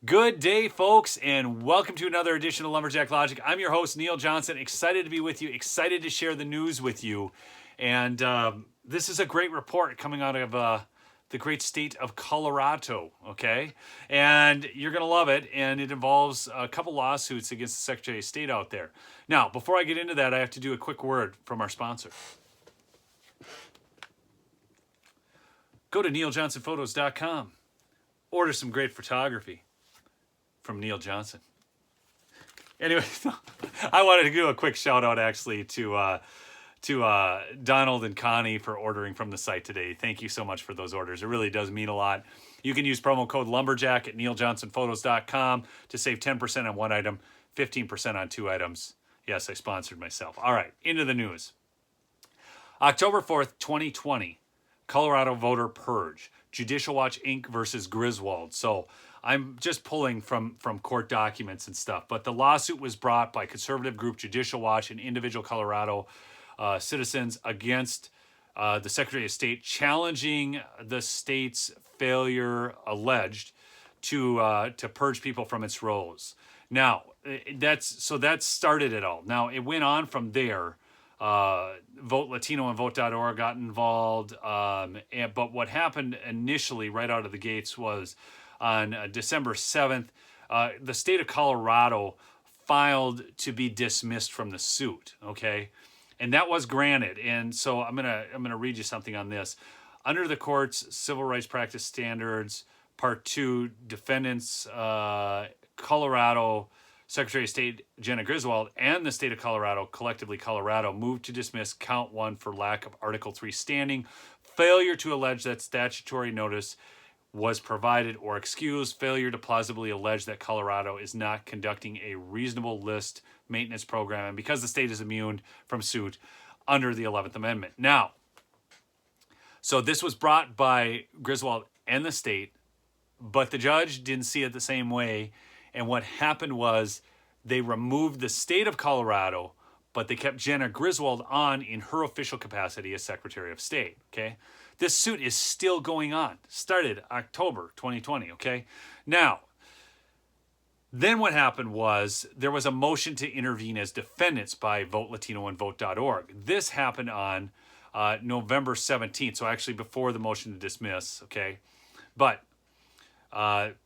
Good day, folks, and welcome to another edition of Lumberjack Logic. I'm your host, Neil Johnson. Excited to be with you, excited to share the news with you. And this is a great report coming out of the great state of Colorado, okay? And you're going to love it, and it involves a couple lawsuits against the Secretary of State out there. Now, before I get into that, I have to do a quick word from our sponsor. Go to neiljohnsonphotos.com. Order some great photography from Neil Johnson. Anyway, I wanted to do a quick shout out actually to Donald and Connie for ordering from the site today. Thank you so much for those orders. It really does mean a lot. You can use promo code Lumberjack at neiljohnsonphotos.com to save 10% on one item, 15% on two items. Yes, I sponsored myself. All right, into the news. October 4th, 2020, Colorado voter purge. Judicial Watch Inc. versus Griswold. So I'm just pulling from court documents and stuff. But the lawsuit was brought by conservative group Judicial Watch and individual Colorado citizens against the Secretary of State, challenging the state's failure alleged to purge people from its rolls. Now, that started it all. Now, it went on from there. Vote Latino and Vote.org got involved. But what happened initially right out of the gates was on December 7th, the state of Colorado filed to be dismissed from the suit, okay? And that was granted. And so I'm gonna read you something on this. Under the court's civil rights practice standards, Part 2, defendants, Colorado Secretary of State Jenna Griswold and the state of Colorado, collectively Colorado, moved to dismiss count 1 for lack of Article 3 standing, failure to allege that statutory notice was provided or excused, failure to plausibly allege that Colorado is not conducting a reasonable list maintenance program, and because the state is immune from suit under the 11th Amendment. Now, so this was brought by Griswold and the state, but the judge didn't see it the same way. And what happened was they removed the state of Colorado, but they kept Jenna Griswold on in her official capacity as Secretary of State, okay? This suit is still going on. Started October 2020, okay? Now, then what happened was there was a motion to intervene as defendants by Vote Latino and Vote.org. This happened on November 17th, so actually before the motion to dismiss, okay? But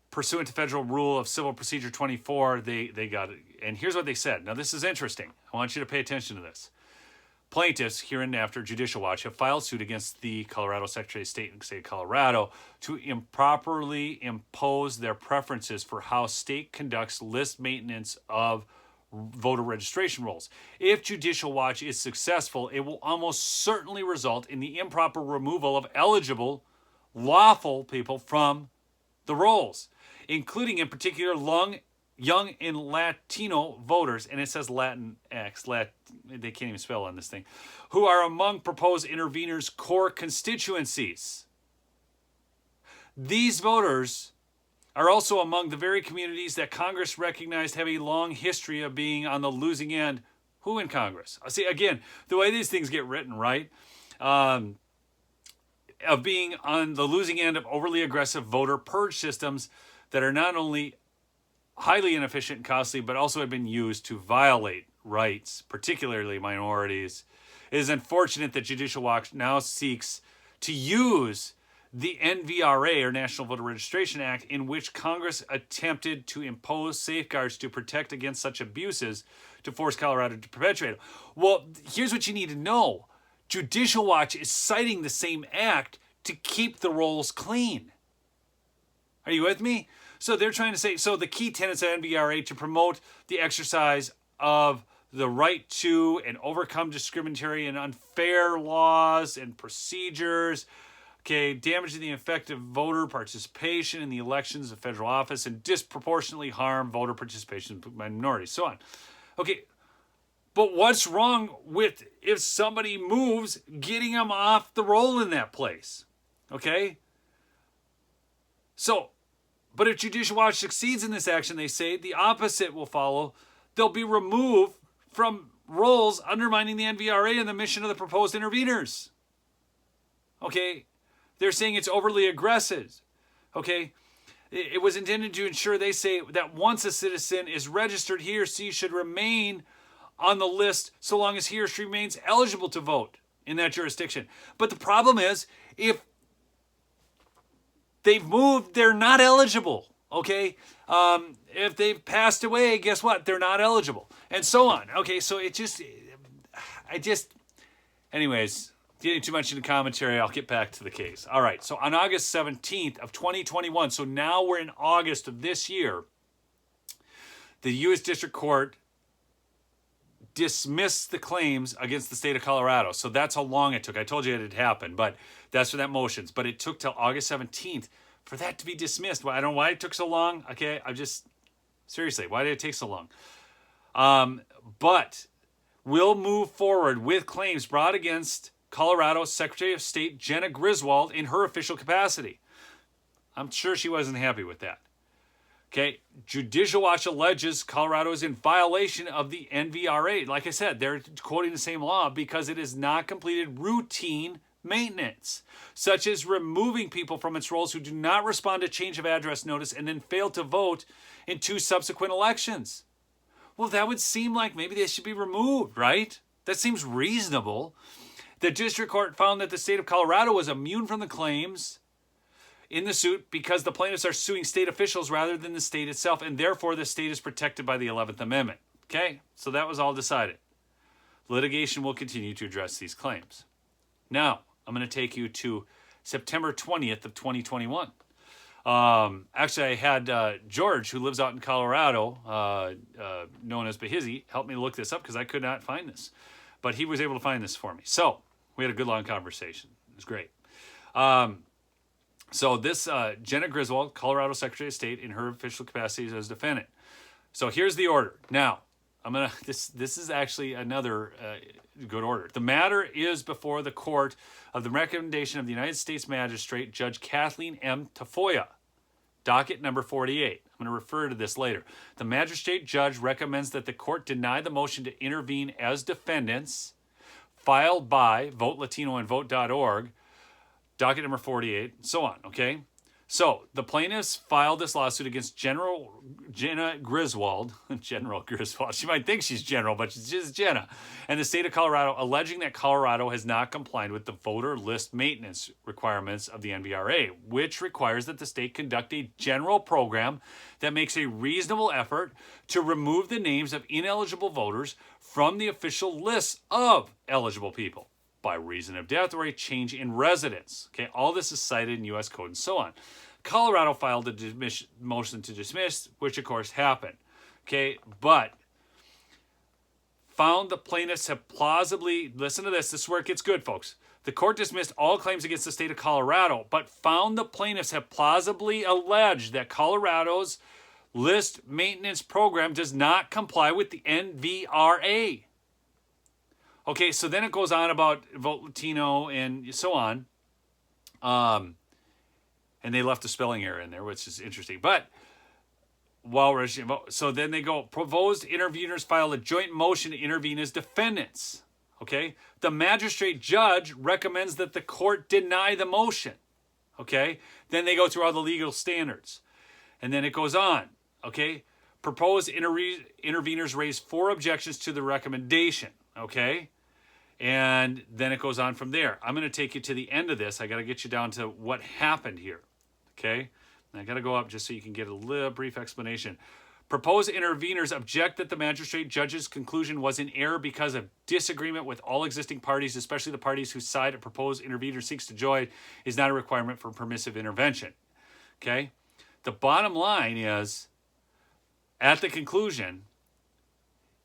pursuant to Federal Rule of Civil Procedure 24, they got it. And here's what they said. Now, this is interesting. I want you to pay attention to this. Plaintiffs, hereinafter Judicial Watch, have filed suit against the Colorado Secretary of State and State of Colorado to improperly impose their preferences for how state conducts list maintenance of voter registration rolls. If Judicial Watch is successful, it will almost certainly result in the improper removal of eligible, lawful people from the rolls, including in particular young and Latino voters, and it says Latinx, they can't even spell on this thing, who are among proposed interveners' core constituencies. These voters are also among the very communities that Congress recognized have a long history of being on the losing end. Who in Congress? See, again, the way these things get written, right? Of being on the losing end of overly aggressive voter purge systems that are not only highly inefficient and costly, but also have been used to violate rights, particularly minorities. It is unfortunate that Judicial Watch now seeks to use the NVRA, or National Voter Registration Act, in which Congress attempted to impose safeguards to protect against such abuses to force Colorado to perpetuate them. Well, here's what you need to know. Judicial Watch is citing the same act to keep the rolls clean. Are you with me? So they're trying to say, so the key tenets of NVRA to promote the exercise of the right to and overcome discriminatory and unfair laws and procedures, okay, damaging the effective voter participation in the elections of federal office and disproportionately harm voter participation of minorities, so on. Okay, but what's wrong with if somebody moves, getting them off the roll in that place? Okay? So, but if Judicial Watch succeeds in this action, they say, the opposite will follow. They'll be removed from roles undermining the NVRA and the mission of the proposed interveners. Okay? They're saying it's overly aggressive. Okay? It was intended to ensure, they say, that once a citizen is registered, he or she should remain on the list so long as he or she remains eligible to vote in that jurisdiction. But the problem is, if they've moved, they're not eligible, okay? If they've passed away, guess what? They're not eligible, and so on. Okay, so anyways, getting too much into commentary, I'll get back to the case. All right, so on August 17th of 2021, so now we're in August of this year, the U.S. District Court dismissed the claims against the state of Colorado. So that's how long it took. I told you it had happened, but that's for that motions. But it took till August 17th for that to be dismissed. Well, I don't know why it took so long. Okay, seriously, why did it take so long? But we'll move forward with claims brought against Colorado Secretary of State Jenna Griswold in her official capacity. I'm sure she wasn't happy with that. Okay, Judicial Watch alleges Colorado is in violation of the NVRA. Like I said, they're quoting the same law because it has not completed routine maintenance, such as removing people from its rolls who do not respond to change of address notice and then fail to vote in 2 subsequent elections. Well, that would seem like maybe they should be removed, right? That seems reasonable. The district court found that the state of Colorado was immune from the claims in the suit because the plaintiffs are suing state officials rather than the state itself, and therefore the state is protected by the 11th Amendment. Okay, so that was all decided. Litigation will continue to address these claims. Now, I'm going to take you to September 20th of 2021. Actually, I had George, who lives out in Colorado, known as Bahizzi, help me look this up because I could not find this. But he was able to find this for me. So we had a good long conversation. It was great. So this Jenna Griswold, Colorado Secretary of State, in her official capacity as defendant. So here's the order. Now, this is actually another good order. The matter is before the court of the recommendation of the United States Magistrate Judge Kathleen M. Tafoya, docket number 48. I'm going to refer to this later. The magistrate judge recommends that the court deny the motion to intervene as defendants filed by Vote Latino and Vote.org, docket number 48, and so on, okay? So the plaintiffs filed this lawsuit against Jenna Griswold. General Griswold. She might think she's general, but she's just Jenna. And the state of Colorado, alleging that Colorado has not complied with the voter list maintenance requirements of the NVRA, which requires that the state conduct a general program that makes a reasonable effort to remove the names of ineligible voters from the official lists of eligible people by reason of death or a change in residence. Okay, all this is cited in U.S. Code and so on. Colorado filed a motion to dismiss, which of course happened. Okay, but found the plaintiffs have plausibly, listen to this is where it gets good, folks. The court dismissed all claims against the state of Colorado, but found the plaintiffs have plausibly alleged that Colorado's list maintenance program does not comply with the NVRA. Okay, so then it goes on about Vote Latino and so on. And they left a spelling error in there, which is interesting. But so then they go, proposed interveners filed a joint motion to intervene as defendants. Okay, the magistrate judge recommends that the court deny the motion. Okay, then they go through all the legal standards. And then it goes on. Okay, proposed interveners raised 4 objections to the recommendation. Okay. And then it goes on from there. I'm going to take you to the end of this. I got to get you down to what happened here. Okay? And I got to go up just so you can get a little brief explanation. Proposed interveners object that the magistrate judge's conclusion was in error because of disagreement with all existing parties, especially the parties whose side a proposed intervener seeks to join is not a requirement for permissive intervention. Okay? The bottom line is, at the conclusion,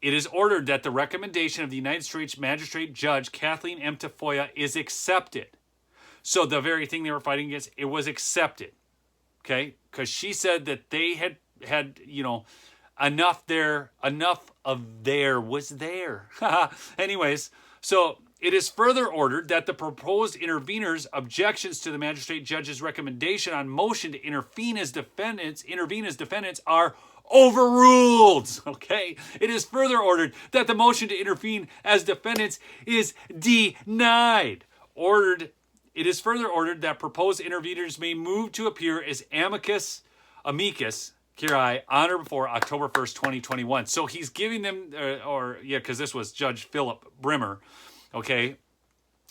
it is ordered that the recommendation of the United States Magistrate Judge Kathleen M. Tafoya is accepted. So the very thing they were fighting against, it was accepted. Okay? Because she said that they had enough of there was there. Anyways, so it is further ordered that the proposed interveners' objections to the magistrate judge's recommendation on motion to intervene as defendants are overruled. Okay? It is further ordered that the motion to intervene as defendants is denied. It is further ordered that proposed interveners may move to appear as amicus amicus curiae on or before October 1st, 2021. So he's giving them, because this was Judge Philip Brimmer, okay?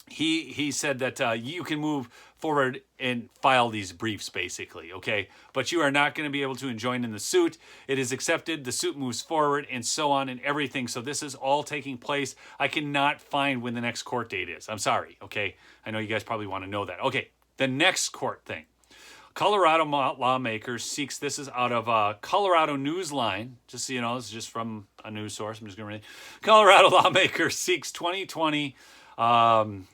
He said that you can move forward and file these briefs, basically, okay? But you are not going to be able to join in the suit. It is accepted, the suit moves forward, and so on and everything. So this is all taking place. I cannot find when the next court date is. I'm sorry, okay? I know you guys probably want to know that. Okay, the next court thing. Colorado lawmakers seeks, this is out of Colorado Newsline, just so you know, this is just from a news source. I'm just going to read. Colorado lawmaker seeks 2020, and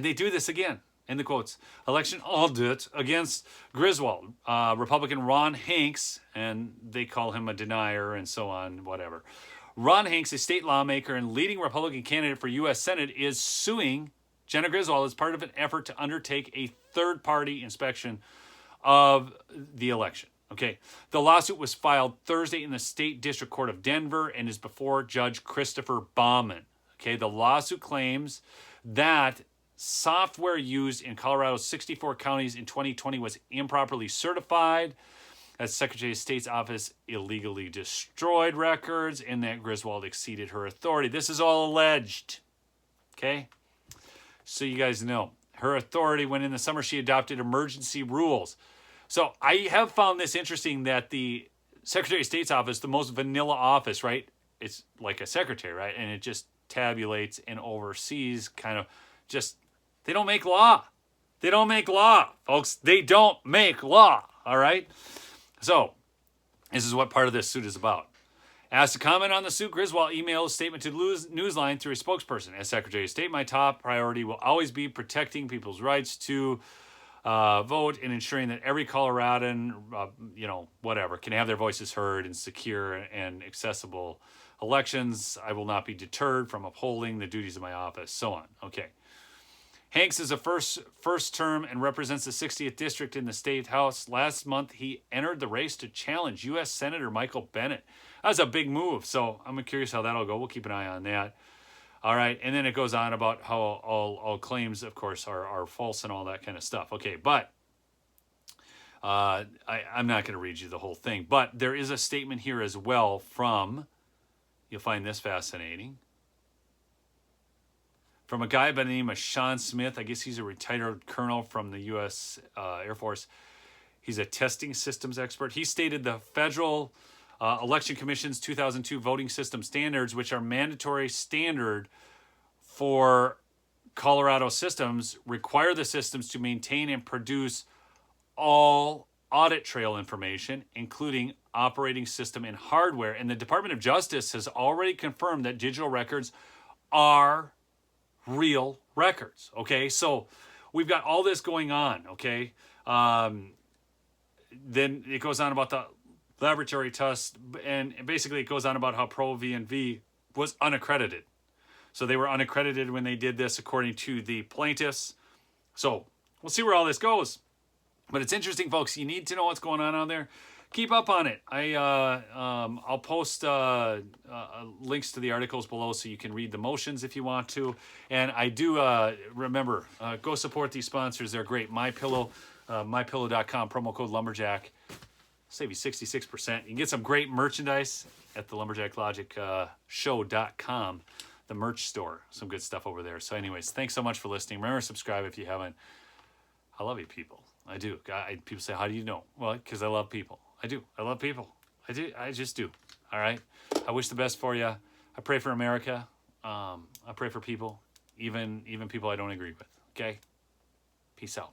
they do this again, in the quotes, election audit against Griswold, Republican Ron Hanks, and they call him a denier and so on, whatever. Ron Hanks, a state lawmaker and leading Republican candidate for U.S. Senate, is suing Jenna Griswold as part of an effort to undertake a third-party inspection of the election. Okay, the lawsuit was filed Thursday in the State District Court of Denver and is before Judge Christopher Bauman. Okay, the lawsuit claims that software used in Colorado's 64 counties in 2020 was improperly certified, that Secretary of State's office illegally destroyed records, and that Griswold exceeded her authority. This is all alleged. Okay? So you guys know, her authority when in the summer she adopted emergency rules. So I have found this interesting that the Secretary of State's office, the most vanilla office, right? It's like a secretary, right? And it just tabulates and oversees kind of just, they don't make law. They don't make law, folks. They don't make law, all right? So this is what part of this suit is about. Asked to comment on the suit, Griswold emailed a statement to Newsline through a spokesperson. As Secretary of State, my top priority will always be protecting people's rights to vote and ensuring that every Coloradan, whatever, can have their voices heard in secure and accessible elections. I will not be deterred from upholding the duties of my office, so on. Okay. Hanks is a first term and represents the 60th district in the state house. Last month, he entered the race to challenge U.S. Senator Michael Bennet. That was a big move, so I'm curious how that'll go. We'll keep an eye on that. All right, and then it goes on about how all claims, of course, are false and all that kind of stuff. Okay, but I'm not going to read you the whole thing, but there is a statement here as well from, you'll find this fascinating, from a guy by the name of Sean Smith. I guess he's a retired colonel from the U.S. Air Force. He's a testing systems expert. He stated the Federal Election Commission's 2002 voting system standards, which are mandatory standard for Colorado systems, require the systems to maintain and produce all audit trail information, including operating system and hardware. And the Department of Justice has already confirmed that digital records are real records. Okay, so we've got all this going on. Okay, then it goes on about the laboratory test, and basically it goes on about how Pro V&V was unaccredited. So they were unaccredited when they did this, according to the plaintiffs. So we'll see where all this goes. But it's interesting, folks. You need to know what's going on out there. Keep up on it. I'll post links to the articles below so you can read the motions if you want to. And I do remember, go support these sponsors. They're great. MyPillow, mypillow.com, promo code Lumberjack. Save you 66%. You can get some great merchandise at the LumberjackLogicShow.com, the merch store. Some good stuff over there. So anyways, thanks so much for listening. Remember, subscribe if you haven't. I love you people. I do. People say, how do you know? Well, because I love people. I do. I love people. I do. I just do. All right? I wish the best for you. I pray for America. I pray for people, even people I don't agree with. Okay? Peace out.